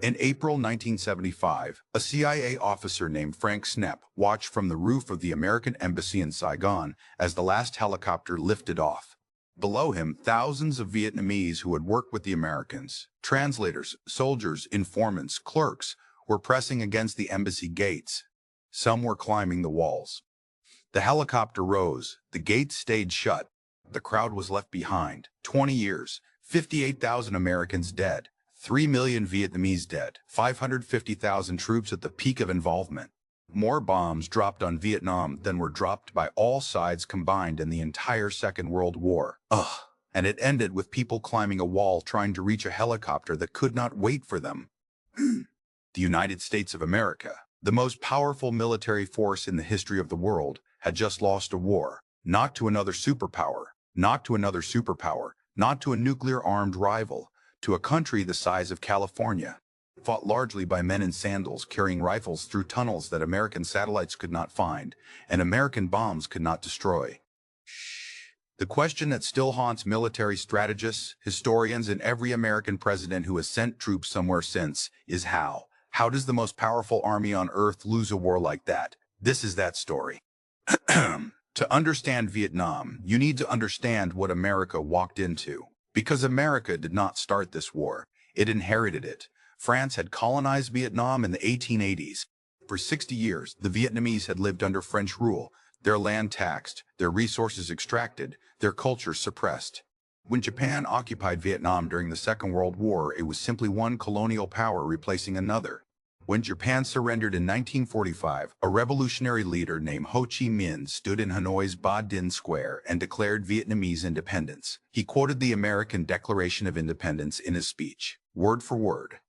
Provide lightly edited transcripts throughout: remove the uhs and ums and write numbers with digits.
In April 1975, a CIA officer named Frank Snepp watched from the roof of the American embassy in Saigon as the last helicopter lifted off. Below him, thousands of Vietnamese who had worked with the Americans, translators, soldiers, informants, clerks, were pressing against the embassy gates. Some were climbing the walls. The helicopter rose, the gates stayed shut, the crowd was left behind. 20 years, 58,000 Americans dead, 3 million Vietnamese dead, 550,000 troops at the peak of involvement. More bombs dropped on Vietnam than were dropped by all sides combined in the entire Second World War. Ugh. And it ended with people climbing a wall trying to reach a helicopter that could not wait for them. The United States of America, the most powerful military force in the history of the world, had just lost a war. Not to another superpower, not to another superpower, not to a nuclear-armed rival, to a country the size of California, fought largely by men in sandals carrying rifles through tunnels that American satellites could not find and American bombs could not destroy. The question that still haunts military strategists, historians, and every American president who has sent troops somewhere since is how. How does the most powerful army on earth lose a war like that? This is that story. To understand Vietnam, you need to understand what America walked into. Because America did not start this war, it inherited it. France had colonized Vietnam in the 1880s. For 60 years, the Vietnamese had lived under French rule, their land taxed, their resources extracted, their culture suppressed. When Japan occupied Vietnam during the Second World War, it was simply one colonial power replacing another. When Japan surrendered in 1945, a revolutionary leader named Ho Chi Minh stood in Hanoi's Ba Dinh Square and declared Vietnamese independence. He quoted the American Declaration of Independence in his speech, word for word.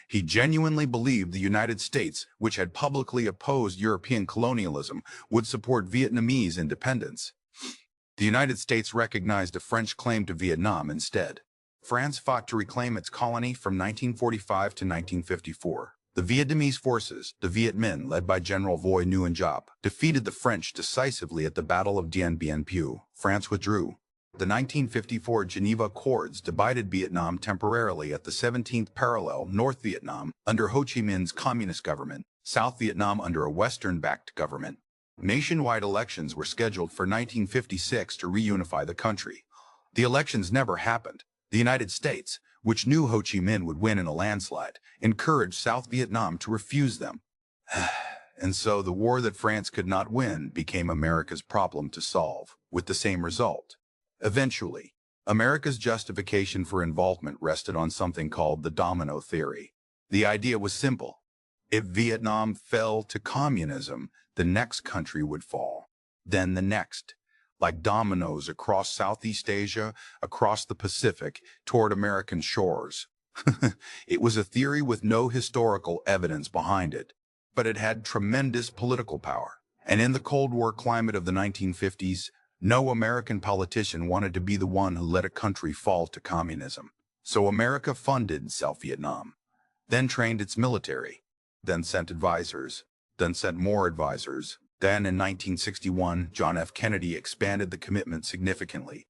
He genuinely believed the United States, which had publicly opposed European colonialism, would support Vietnamese independence. The United States recognized a French claim to Vietnam instead. France fought to reclaim its colony from 1945 to 1954. The Vietnamese forces, the Viet Minh, led by General Voi Nguyen Giap, defeated the French decisively at the Battle of Dien Bien Phu. France withdrew. The 1954 Geneva Accords divided Vietnam temporarily at the 17th parallel, North Vietnam under Ho Chi Minh's communist government, South Vietnam under a Western-backed government. Nationwide elections were scheduled for 1956 to reunify the country. The elections never happened. The United States, which knew Ho Chi Minh would win in a landslide, encouraged South Vietnam to refuse them. And so the war that France could not win became America's problem to solve, with the same result. Eventually, America's justification for involvement rested on something called the domino theory. The idea was simple. If Vietnam fell to communism, the next country would fall. Then the next. Like dominoes across Southeast Asia, across the Pacific, toward American shores. It was a theory with no historical evidence behind it, but it had tremendous political power. And in the Cold War climate of the 1950s, no American politician wanted to be the one who let a country fall to communism. So America funded South Vietnam, then trained its military, then sent advisors, then sent more advisors. Then, in 1961, John F. Kennedy expanded the commitment significantly.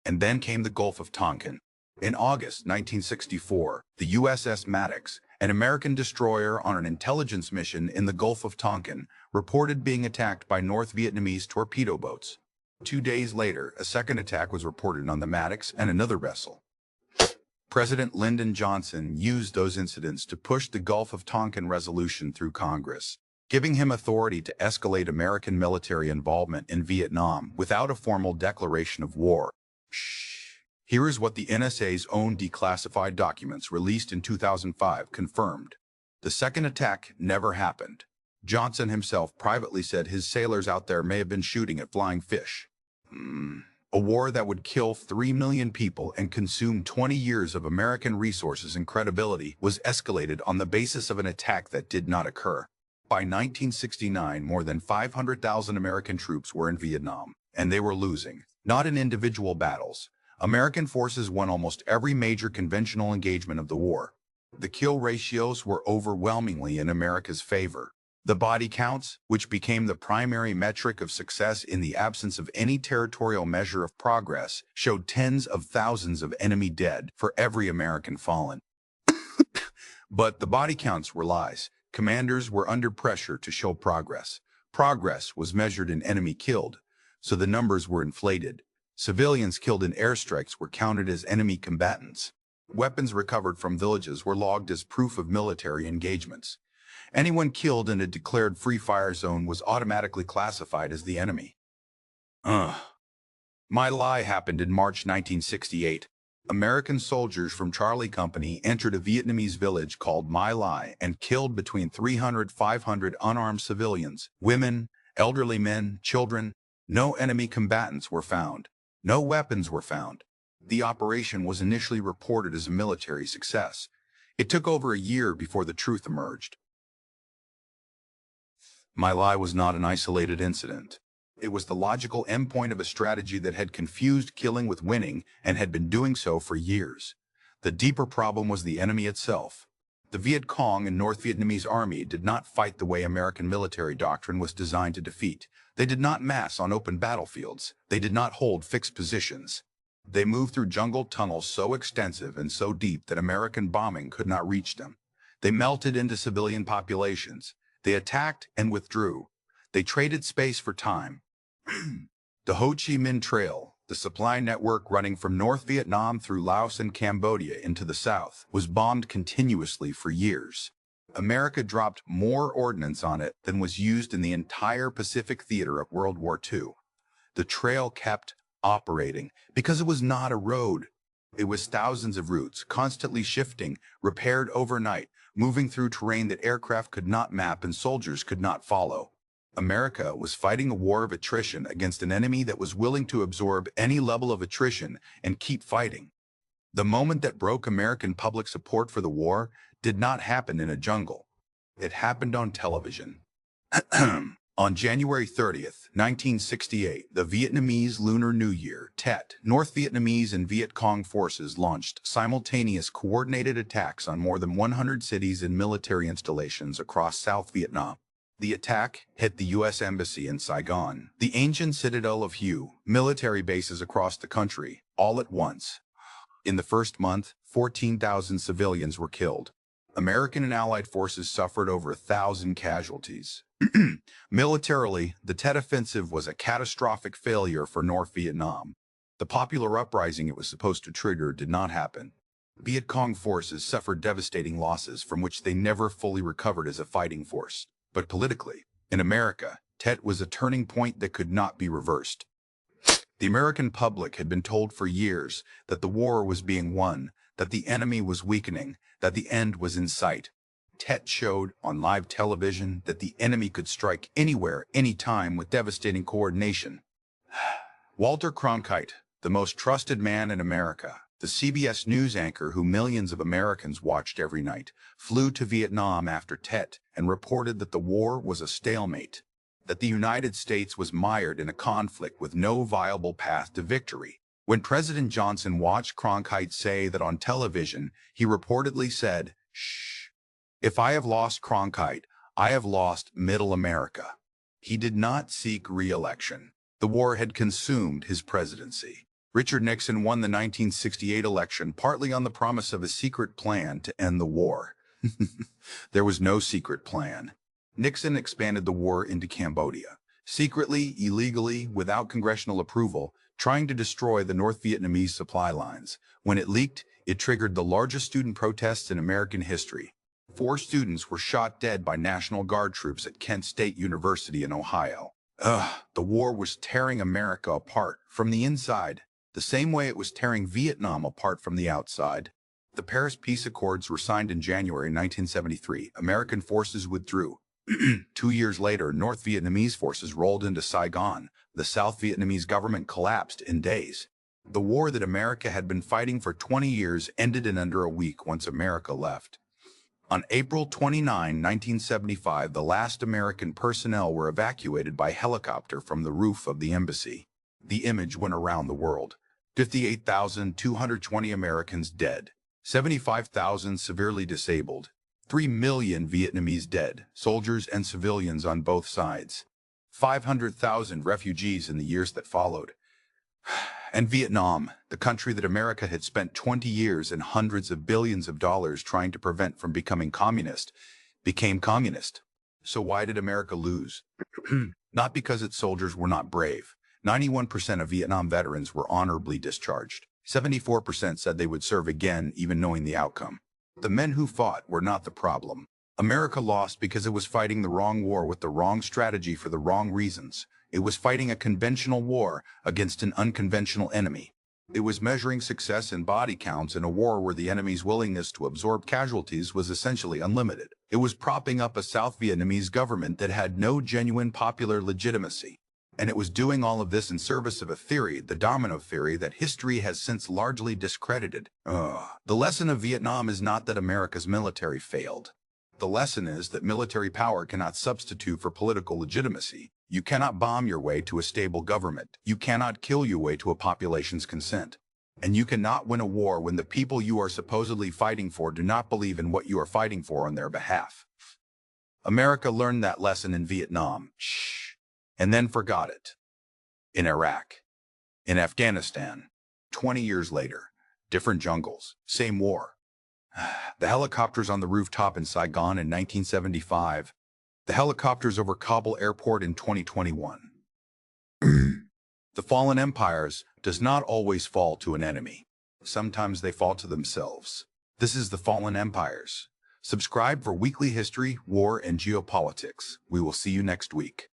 And then came the Gulf of Tonkin. In August 1964, the USS Maddox, an American destroyer on an intelligence mission in the Gulf of Tonkin, reported being attacked by North Vietnamese torpedo boats. 2 days later, a second attack was reported on the Maddox and another vessel. President Lyndon Johnson used those incidents to push the Gulf of Tonkin resolution through Congress, giving him authority to escalate American military involvement in Vietnam without a formal declaration of war. Here is what the NSA's own declassified documents released in 2005 confirmed. The second attack never happened. Johnson himself privately said his sailors out there may have been shooting at flying fish. A war that would kill 3 million people and consume 20 years of American resources and credibility was escalated on the basis of an attack that did not occur. By 1969, more than 500,000 American troops were in Vietnam, and they were losing, not in individual battles. American forces won almost every major conventional engagement of the war. The kill ratios were overwhelmingly in America's favor. The body counts, which became the primary metric of success in the absence of any territorial measure of progress, showed tens of thousands of enemy dead for every American fallen. But the body counts were lies. Commanders were under pressure to show progress. Progress was measured in enemy killed, so the numbers were inflated. Civilians killed in airstrikes were counted as enemy combatants. Weapons recovered from villages were logged as proof of military engagements. Anyone killed in a declared free fire zone was automatically classified as the enemy. My Lai happened in March 1968. American soldiers from Charlie Company entered a Vietnamese village called My Lai and killed between 300 and 500 unarmed civilians, women, elderly men, children. No enemy combatants were found. No weapons were found. The operation was initially reported as a military success. It took over a year before the truth emerged. My Lai was not an isolated incident. It was the logical endpoint of a strategy that had confused killing with winning and had been doing so for years. The deeper problem was the enemy itself. The Viet Cong and North Vietnamese army did not fight the way American military doctrine was designed to defeat. They did not mass on open battlefields. They did not hold fixed positions. They moved through jungle tunnels so extensive and so deep that American bombing could not reach them. They melted into civilian populations. They attacked and withdrew. They traded space for time. The Ho Chi Minh Trail, the supply network running from North Vietnam through Laos and Cambodia into the south, was bombed continuously for years. America dropped more ordnance on it than was used in the entire Pacific theater of World War II. The trail kept operating because it was not a road. It was thousands of routes, constantly shifting, repaired overnight, moving through terrain that aircraft could not map and soldiers could not follow. America was fighting a war of attrition against an enemy that was willing to absorb any level of attrition and keep fighting. The moment that broke American public support for the war did not happen in a jungle. It happened on television. On January 30th, 1968, the Vietnamese Lunar New Year, Tet, North Vietnamese and Viet Cong forces launched simultaneous coordinated attacks on more than 100 cities and military installations across South Vietnam. The attack hit the U.S. Embassy in Saigon, the ancient citadel of Hue, military bases across the country, all at once. In the first month, 14,000 civilians were killed. American and Allied forces suffered over 1,000 casualties. Militarily, the Tet Offensive was a catastrophic failure for North Vietnam. The popular uprising it was supposed to trigger did not happen. Viet Cong forces suffered devastating losses from which they never fully recovered as a fighting force. But politically, in America, Tet was a turning point that could not be reversed. The American public had been told for years that the war was being won, that the enemy was weakening, that the end was in sight. Tet showed on live television that the enemy could strike anywhere, anytime with devastating coordination. Walter Cronkite, the most trusted man in America, the CBS News anchor who millions of Americans watched every night, flew to Vietnam after Tet and reported that the war was a stalemate, that the United States was mired in a conflict with no viable path to victory. When President Johnson watched Cronkite say that on television, he reportedly said, "Shh, if I have lost Cronkite, I have lost Middle America." He did not seek re-election. The war had consumed his presidency. Richard Nixon won the 1968 election partly on the promise of a secret plan to end the war. There was no secret plan. Nixon expanded the war into Cambodia, secretly, illegally, without congressional approval, trying to destroy the North Vietnamese supply lines. When it leaked, it triggered the largest student protests in American history. 4 students were shot dead by National Guard troops at Kent State University in Ohio. The war was tearing America apart from the inside, the same way it was tearing Vietnam apart from the outside. The Paris Peace Accords were signed in January 1973. American forces withdrew. 2 years later, North Vietnamese forces rolled into Saigon. The South Vietnamese government collapsed in days. The war that America had been fighting for 20 years ended in under a week once America left. On April 29, 1975, the last American personnel were evacuated by helicopter from the roof of the embassy. The image went around the world. 58,220 Americans dead, 75,000 severely disabled, 3 million Vietnamese dead, soldiers and civilians on both sides, 500,000 refugees in the years that followed. And Vietnam, the country that America had spent 20 years and hundreds of billions of dollars trying to prevent from becoming communist, became communist. So why did America lose? Not because its soldiers were not brave. 91% of Vietnam veterans were honorably discharged. 74% said they would serve again, even knowing the outcome. The men who fought were not the problem. America lost because it was fighting the wrong war with the wrong strategy for the wrong reasons. It was fighting a conventional war against an unconventional enemy. It was measuring success in body counts in a war where the enemy's willingness to absorb casualties was essentially unlimited. It was propping up a South Vietnamese government that had no genuine popular legitimacy. And it was doing all of this in service of a theory, the domino theory, that history has since largely discredited. The lesson of Vietnam is not that America's military failed. The lesson is that military power cannot substitute for political legitimacy. You cannot bomb your way to a stable government. You cannot kill your way to a population's consent. And you cannot win a war when the people you are supposedly fighting for do not believe in what you are fighting for on their behalf. America learned that lesson in Vietnam, and then forgot it. In Iraq, in Afghanistan, 20 years later, different jungles, same war. The helicopters on the rooftop in Saigon in 1975, the helicopters over Kabul airport in 2021. The fallen empires does not always fall to an enemy. Sometimes they fall to themselves. This is The Fallen Empires. Subscribe for weekly history, war, and geopolitics. We will see you next week.